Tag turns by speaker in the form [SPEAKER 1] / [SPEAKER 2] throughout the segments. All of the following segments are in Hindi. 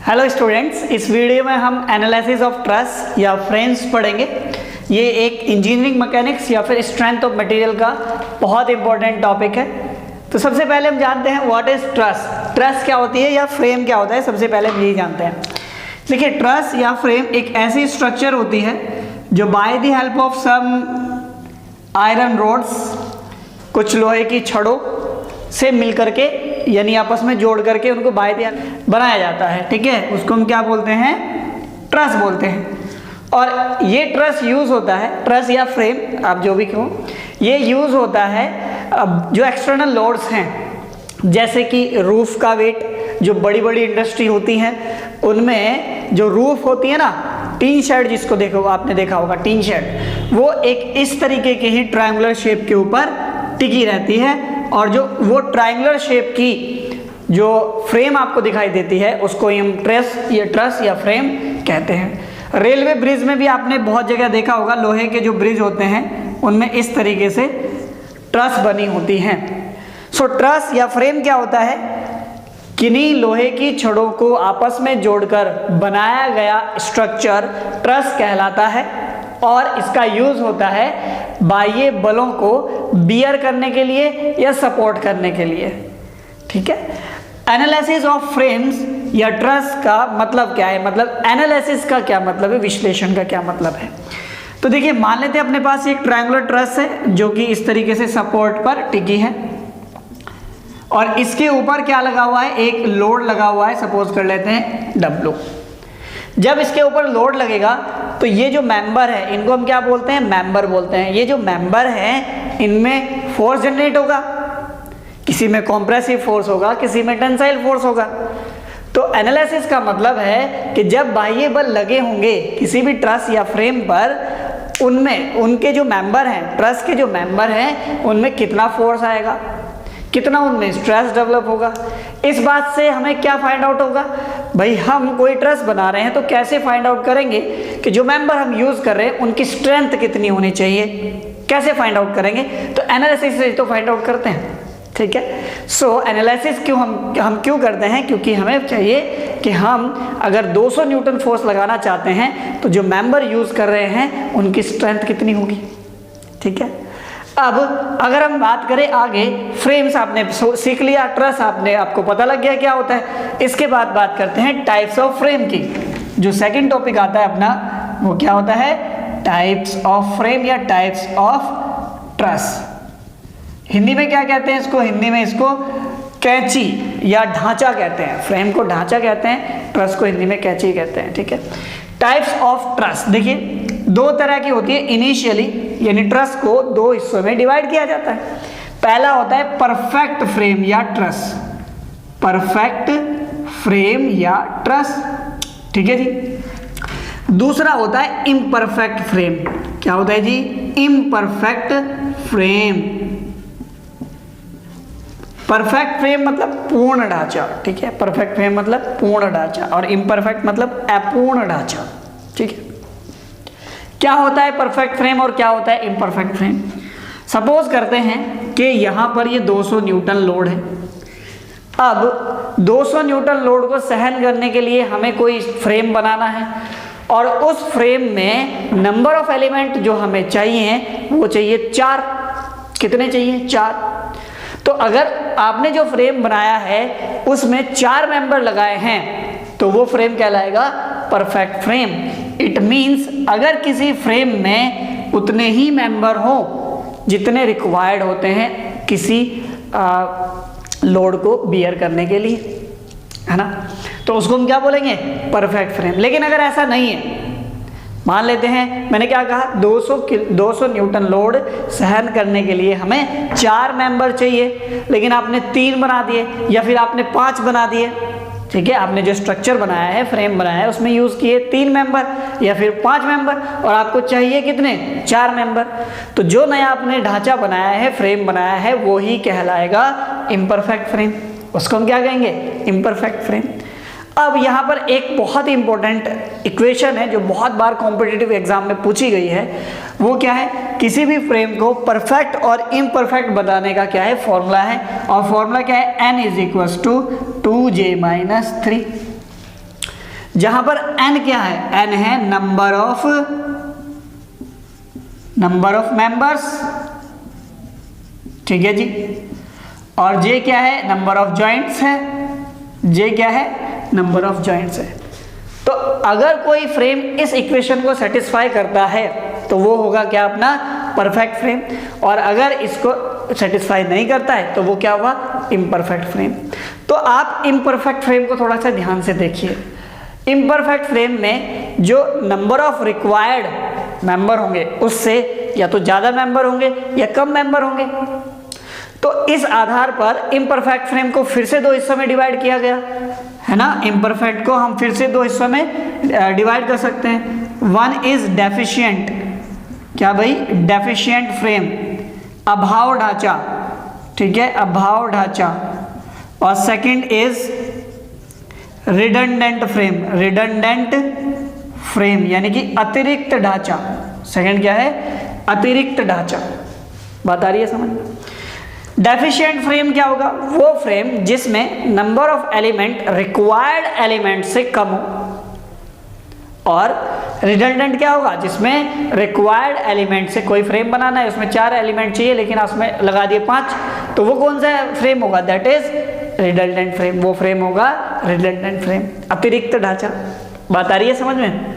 [SPEAKER 1] हेलो स्टूडेंट्स, इस वीडियो में हम एनालिसिस ऑफ ट्रस या फ्रेम्स पढ़ेंगे। ये एक इंजीनियरिंग मैकेनिक्स या फिर स्ट्रेंथ ऑफ मटेरियल का बहुत इंपॉर्टेंट टॉपिक है। तो सबसे पहले हम जानते हैं व्हाट इज ट्रस। ट्रस क्या होती है या फ्रेम क्या होता है, सबसे पहले हम यही जानते हैं। देखिए, ट्रस या फ्रेम एक ऐसी स्ट्रक्चर होती है जो by the help of some iron rods, कुछ लोहे की छड़ों से मिल करके यानी आपस में जोड़ करके उनको बाय द बनाया जाता है। ठीक है, उसको हम क्या बोलते हैं? ट्रस बोलते हैं। और ये ट्रस यूज होता है, ट्रस या फ्रेम आप जो भी कहो, ये यूज होता है जो एक्सटर्नल लोड्स हैं, जैसे कि रूफ का वेट, जो बड़ी बड़ी इंडस्ट्री होती हैं उनमें जो रूफ होती है ना, टीन शेड जिसको देखो आपने देखा होगा, टीन शेड, वो एक इस तरीके के ही ट्रायंगुलर शेप के ऊपर टिकी रहती है। और जो वो ट्रायंगुलर शेप की जो फ्रेम आपको दिखाई देती है उसको हम ट्रस या फ्रेम कहते हैं। रेलवे ब्रिज में भी आपने बहुत जगह देखा होगा, लोहे के जो ब्रिज होते हैं उनमें इस तरीके से ट्रस बनी होती हैं। सो ट्रस या फ्रेम क्या होता है? किन्हीं लोहे की छड़ों को आपस में जोड़कर बनाया गया स्ट्रक्चर ट्रस कहलाता है और इसका यूज होता है बाह्य बलों को बियर करने के लिए या सपोर्ट करने के लिए। ठीक है, एनालिसिस ऑफ फ्रेम्स या ट्रस का मतलब क्या है? मतलब एनालिसिस का क्या मतलब है, विश्लेषण का क्या मतलब है? तो देखिए, मान लेते हैं अपने पास एक ट्रायंगुलर ट्रस है जो कि इस तरीके से सपोर्ट पर टिकी है और इसके ऊपर क्या लगा हुआ है? एक लोड लगा हुआ है, सपोज कर लेते हैं W। जब इसके ऊपर लोड लगेगा तो ये जो मेंबर है इनको हम क्या बोलते हैं? मेंबर बोलते हैं। ये जो मेंबर है इनमें फोर्स जनरेट होगा, किसी में कॉम्प्रेसिव फोर्स होगा, किसी में टेंसाइल फोर्स होगा। तो एनालिसिस का मतलब है कि जब बाह्य बल लगे होंगे किसी भी ट्रस या फ्रेम पर, उनमें उनके जो मेंबर हैं, ट्रस के जो मेंबर हैं, उनमें कितना फोर्स आएगा, कितना उनमें स्ट्रेस डेवलप होगा। इस बात से हमें क्या फाइंड आउट होगा? भाई, हम कोई ट्रस बना रहे हैं तो कैसे फाइंड आउट करेंगे कि जो मेंबर हम यूज कर रहे हैं उनकी स्ट्रेंथ कितनी होनी चाहिए, कैसे फाइंड आउट करेंगे? तो एनालिसिस से तो फाइंड आउट करते हैं। ठीक है, सो एनालिसिस क्यों हम क्यों करते हैं? क्योंकि हमें चाहिए कि हम अगर 200 न्यूटन फोर्स लगाना चाहते हैं तो जो मेंबर यूज कर रहे हैं उनकी स्ट्रेंथ कितनी होगी। ठीक है, अब अगर हम बात करें आगे, फ्रेम्स आपने सीख लिया, ट्रस आपको पता लग गया क्या होता है। इसके बाद बात करते हैं टाइप्स ऑफ फ्रेम की। जो सेकंड टॉपिक आता है अपना, वो क्या होता है? टाइप्स ऑफ फ्रेम या टाइप्स ऑफ ट्रस। हिंदी में क्या कहते हैं इसको? हिंदी में इसको कैंची या ढांचा कहते हैं। फ्रेम को ढांचा कहते हैं, ट्रस को हिंदी में कैंची कहते हैं। ठीक है, टाइप्स ऑफ ट्रस देखिए, दो तरह की होती है इनिशियली, यानी ट्रस को दो हिस्सों में डिवाइड किया जाता है। पहला होता है परफेक्ट फ्रेम या ट्रस, परफेक्ट फ्रेम या ट्रस। ठीक है जी। दूसरा होता है इम्परफेक्ट फ्रेम। क्या होता है जी? Imperfect frame. परफेक्ट फ्रेम मतलब पूर्ण ढांचा। ठीक है, परफेक्ट फ्रेम मतलब पूर्ण ढांचा और इम्परफेक्ट मतलब अपूर्ण ढांचा। ठीक है, क्या होता है परफेक्ट फ्रेम और क्या होता है इम्परफेक्ट फ्रेम? सपोज करते हैं कि यहाँ पर ये 200 न्यूटन लोड है। अब 200 न्यूटन लोड को सहन करने के लिए हमें कोई फ्रेम बनाना है और उस फ्रेम में नंबर ऑफ एलिमेंट जो हमें चाहिए वो चाहिए 4। कितने चाहिए? 4। तो अगर आपने जो फ्रेम बनाया है उसमें 4 मेंबर लगाए हैं तो वो फ्रेम कहलाएगा परफेक्ट फ्रेम। इट मीन्स अगर किसी फ्रेम में उतने ही मेंबर हो जितने रिक्वायर्ड होते हैं किसी लोड को बियर करने के लिए, है ना, तो उसको हम क्या बोलेंगे? Perfect frame. लेकिन अगर ऐसा नहीं है, मान लेते हैं मैंने क्या कहा, 200 न्यूटन लोड सहन करने के लिए हमें 4 मेंबर चाहिए, लेकिन आपने 3 बना दिए या फिर आपने 5 बना दिए। ठीक है, आपने जो स्ट्रक्चर बनाया है, फ्रेम बनाया है, उसमें यूज किए 3 मेंबर या फिर 5 मेंबर और आपको चाहिए कितने? 4 मेंबर। तो जो नया आपने ढांचा बनाया है, फ्रेम बनाया है, वो ही कहलाएगा इम्परफेक्ट फ्रेम। उसको हम क्या कहेंगे? Imperfect frame. अब यहाँ पर एक बहुत ही इंपॉर्टेंट इक्वेशन है जो बहुत बार कॉम्पिटिटिव एग्जाम में पूछी गई है। वो क्या है? किसी भी फ्रेम को परफेक्ट और इम्परफेक्ट बताने का क्या है? फॉर्मूला है। और फॉर्मूला क्या है? n = 2j - 3। जहां पर n क्या है, n है नंबर ऑफ मेंबर्स, ठीक है जी, और j क्या है, नंबर ऑफ जॉइंट्स है, j क्या है, नंबर ऑफ जॉइंट्स है। तो अगर कोई फ्रेम इस इक्वेशन को सेटिस्फाई करता है तो वो होगा क्या, अपना परफेक्ट फ्रेम, और अगर इसको सेटिस्फाई नहीं करता है तो वो क्या हुआ, इम्परफेक्ट फ्रेम। तो आप इम्परफेक्ट फ्रेम को थोड़ा सा ध्यान से देखिए। इम्परफेक्ट फ्रेम में जो नंबर ऑफ रिक्वायर्ड मेंबर होंगे उससे या तो ज़्यादा मेंबर होंगे या कम मेंबर होंगे। तो इस आधार पर इम्परफेक्ट फ्रेम को फिर से दो हिस्सों में डिवाइड किया गया है ना। इम्परफेक्ट को हम फिर से दो हिस्सों में डिवाइड कर सकते हैं। वन इज डेफिशिएंट, क्या भाई, डेफिशिएंट फ्रेम, अभाव ढांचा, ठीक है, अभाव ढांचा, और second is redundant frame, redundant frame यानी कि अतिरिक्त ढांचा। सेकंड क्या है, अतिरिक्त ढांचा। बात आ रही है समझ में। डेफिशिएंट फ्रेम क्या होगा, वो फ्रेम जिसमें number of element required element से कम हो, और रिडंडेंट क्या होगा, जिसमें रिक्वायर्ड एलिमेंट से कोई फ्रेम बनाना है, उसमें 4 एलिमेंट चाहिए लेकिन उसमें लगा दिए 5, तो वो कौन सा फ्रेम होगा, दैट इज रिडंडेंट फ्रेम। वो फ्रेम होगा रिडंडेंट फ्रेम, अतिरिक्त ढांचा। बात आ रही है समझ में।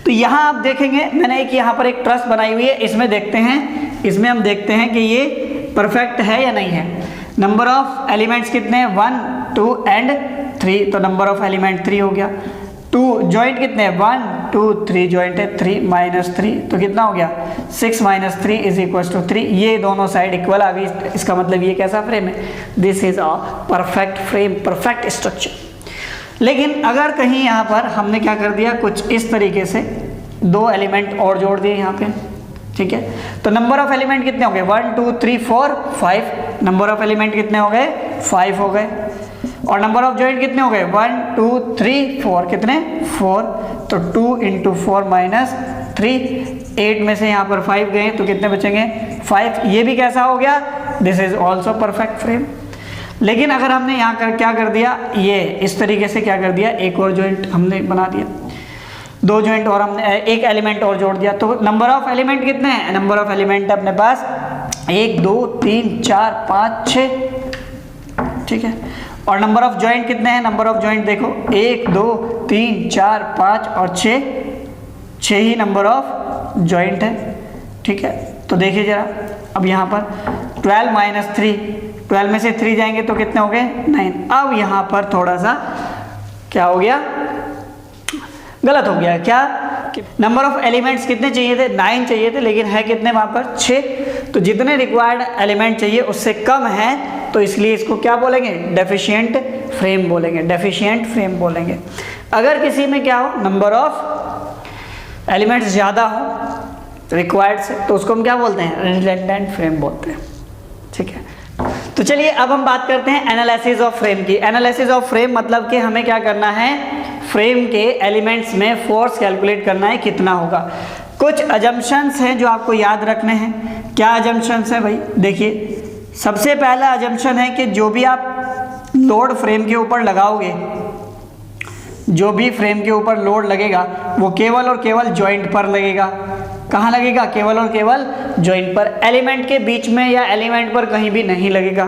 [SPEAKER 1] तो यहाँ आप देखेंगे मैंने एक यहाँ पर एक ट्रस बनाई हुई है, इसमें देखते हैं, इसमें हम देखते हैं कि ये परफेक्ट है या नहीं है। नंबर ऑफ एलिमेंट्स कितने हैं, 1 2 एंड 3, तो नंबर ऑफ एलिमेंट 3 हो गया। 2 जॉइंट कितने हैं, 1 2 3 जॉइंट है, 3 माइनस 3 तो कितना हो गया, 6 माइनस 3 इज इक्वल टू 3। ये दोनों साइड इक्वल आ गई, इसका मतलब ये कैसा फ्रेम है, this is a perfect frame, perfect structure. लेकिन अगर कहीं यहाँ पर हमने क्या कर दिया, कुछ इस तरीके से 2 एलिमेंट और जोड़ दिए यहाँ पे, ठीक है, तो नंबर ऑफ एलिमेंट कितने हो गए, 1 2 3 4 5, नंबर ऑफ एलिमेंट कितने हो गए, 5 हो गए, और नंबर ऑफ जॉइंट कितने हो गए, 1 2 3 4, कितने 4, तो 2 इंटू 4 माइनस 3, 8 में से यहाँ पर 5 गए तो कितने बचेंगे, 5। ये भी कैसा हो गया, this is also perfect frame. लेकिन अगर हमने यहाँ क्या कर दिया, ये इस तरीके से क्या कर दिया, एक और जॉइंट हमने बना दिया, 2 जॉइंट और हमने एक एलिमेंट और जोड़ दिया, तो नंबर ऑफ एलिमेंट कितने हैं, नंबर ऑफ एलिमेंट अपने पास 1 2 3 4 5 6, ठीक है, और नंबर ऑफ जॉइंट कितने हैं, नंबर ऑफ जॉइंट देखो 1 2 3 4 5 और 6 ही नंबर ऑफ जॉइंट है, ठीक है। तो देखिए जरा, अब यहाँ पर 12 माइनस 3, 12 में से 3 जाएंगे तो कितने हो गए, 9। अब यहाँ पर थोड़ा सा क्या हो गया, गलत हो गया, क्या, नंबर ऑफ एलिमेंट्स कितने चाहिए थे, 9 चाहिए थे, लेकिन है कितने वहाँ पर 6, तो जितने रिक्वायर्ड एलिमेंट चाहिए उससे कम है, तो इसलिए इसको क्या बोलेंगे, डेफिशिएंट फ्रेम बोलेंगे, डेफिशिएंट फ्रेम बोलेंगे। अगर किसी में क्या हो, नंबर ऑफ एलिमेंट्स ज़्यादा हो रिक्वायर्ड से, तो उसको हम क्या बोलते हैं, रिडंडेंट फ्रेम बोलते हैं, ठीक है। तो चलिए अब हम बात करते हैं एनालिसिस ऑफ फ्रेम की। एनालिसिस ऑफ फ्रेम मतलब कि हमें क्या करना है, फ्रेम के एलिमेंट्स में फोर्स कैलकुलेट करना है कितना होगा। कुछ अजम्पशंस हैं जो आपको याद रखने हैं। क्या अजम्पशंस हैं भाई, देखिए, सबसे पहला अजम्पशन है कि जो भी आप लोड फ्रेम के ऊपर लगाओगे, जो भी फ्रेम के ऊपर लोड लगेगा वो केवल और केवल जॉइंट पर लगेगा। कहाँ लगेगा, केवल और केवल जॉइंट पर, एलिमेंट के बीच में या एलिमेंट पर कहीं भी नहीं लगेगा,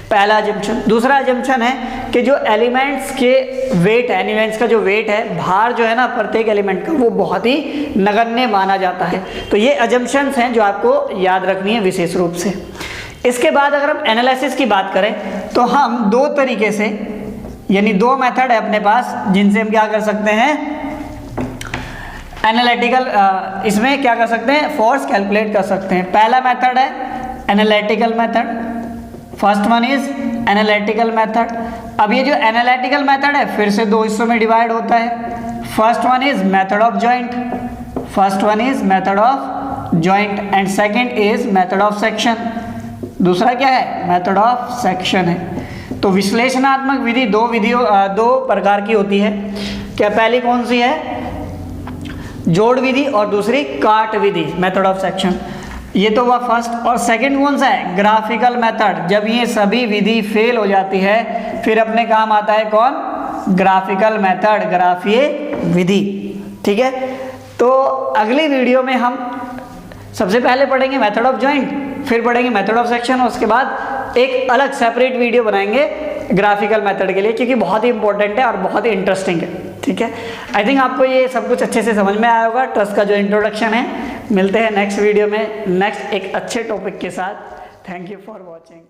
[SPEAKER 1] पहला अजम्पशन। दूसरा अजम्पशन है कि जो एलिमेंट्स के वेट है, एलिमेंट्स का जो वेट है, भार जो है ना प्रत्येक एलिमेंट का, वो बहुत ही नगण्य माना जाता है। तो ये अजम्पशंस हैं जो आपको याद रखनी है विशेष रूप से। इसके बाद अगर हम एनालिसिस की बात करें तो हम 2 तरीके से, यानी 2 मेथड है अपने पास जिनसे हम क्या कर सकते हैं, एनालिटिकल, इसमें क्या कर सकते हैं, फोर्स कैलकुलेट कर सकते हैं। पहला मेथड है analytical method, first one is analytical method. अब ये जो एनालिटिकल मेथड है फिर से 2 हिस्सों में डिवाइड होता है। First one is method of joint, first one is method of joint and second is method of section. दूसरा क्या है, मेथड ऑफ सेक्शन है। तो विश्लेषणात्मक विधि 2 प्रकार की होती है। क्या, पहली कौन सी है, जोड़ विधि, और दूसरी काट विधि, मेथड ऑफ सेक्शन। ये तो हुआ फर्स्ट। और सेकंड कौन सा है, ग्राफिकल मेथड। जब ये सभी विधि फेल हो जाती है फिर अपने काम आता है कौन, ग्राफिकल मेथड, ग्राफीय विधि। ठीक है, तो अगली वीडियो में हम सबसे पहले पढ़ेंगे मेथड ऑफ जॉइंट, फिर पढ़ेंगे मेथड ऑफ सेक्शन, और उसके बाद एक अलग सेपरेट वीडियो बनाएंगे ग्राफिकल मेथड के लिए, क्योंकि बहुत ही इंपॉर्टेंट है और बहुत ही इंटरेस्टिंग है। ठीक है, आई थिंक आपको ये सब कुछ अच्छे से समझ में आया होगा, ट्रस्ट का जो इंट्रोडक्शन है। मिलते हैं नेक्स्ट वीडियो में नेक्स्ट एक अच्छे टॉपिक के साथ। Thank you for watching.